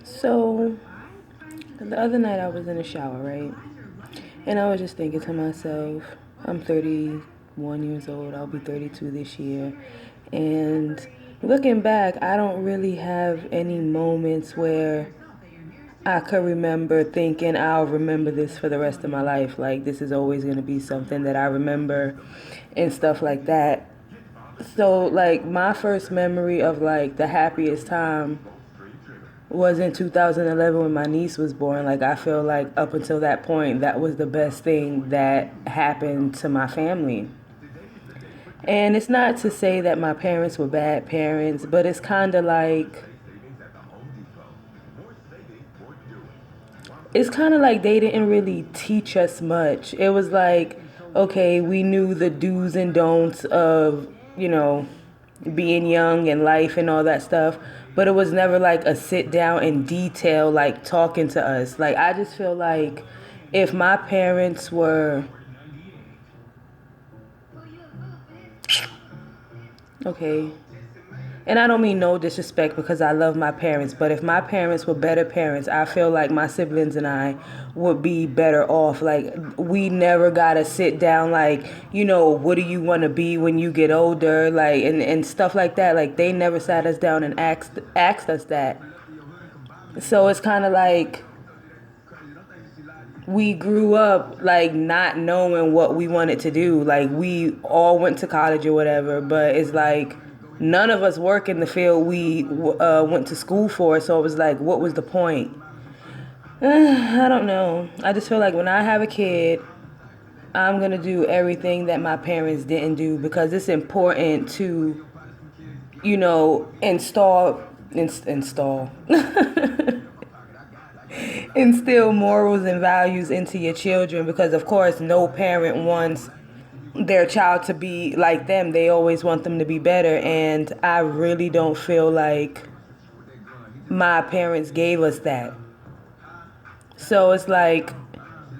So the other night I was in the shower, right? And I was just thinking to myself, I'm 31 years old, I'll be 32 this year. And looking back, I don't really have any moments where I could remember thinking I'll remember this for the rest of my life. Like, this is always going to be something that I remember and stuff like that. So, like, my first memory of, like, the happiest time was in 2011 when my niece was born. Like, I feel like up until that point, that was the best thing that happened to my family. And it's not to say that my parents were bad parents, but it's kind of like they didn't really teach us much. It was like, okay, we knew the do's and don'ts of, you know, being young and life and all that stuff, but it was never like a sit down in detail, like talking to us. Like, I just feel like if my parents were, okay, and I don't mean no disrespect because I love my parents, but if my parents were better parents, I feel like my siblings and I would be better off. Like, we never got to sit down, like, what do you want to be when you get older? Like, and stuff like that. Like, they never sat us down and asked us that. So it's kind of like we grew up like not knowing what we wanted to do. Like, we all went to college or whatever, but it's like none of us work in the field we went to school for. So it was like, what was the point? I don't know. I just feel like when I have a kid, I'm going to do everything that my parents didn't do because it's important to, install instill morals and values into your children, because of course no parent wants their child to be like them. They always want them to be better, and I really don't feel like my parents gave us that. So it's like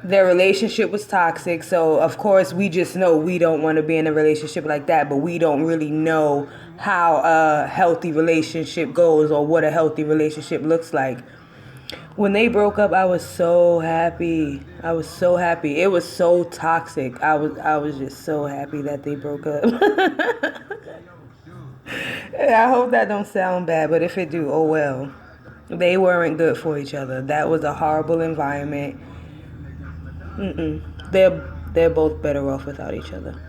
their relationship was toxic, so of course we just know we don't want to be in a relationship like that, but we don't really know how a healthy relationship goes or what a healthy relationship looks like. When they broke up, I was so happy. I was so happy. It was so toxic. I was just so happy that they broke up. I hope that don't sound bad, but if it do, oh well. They weren't good for each other. That was a horrible environment. Mm-mm. They're both better off without each other.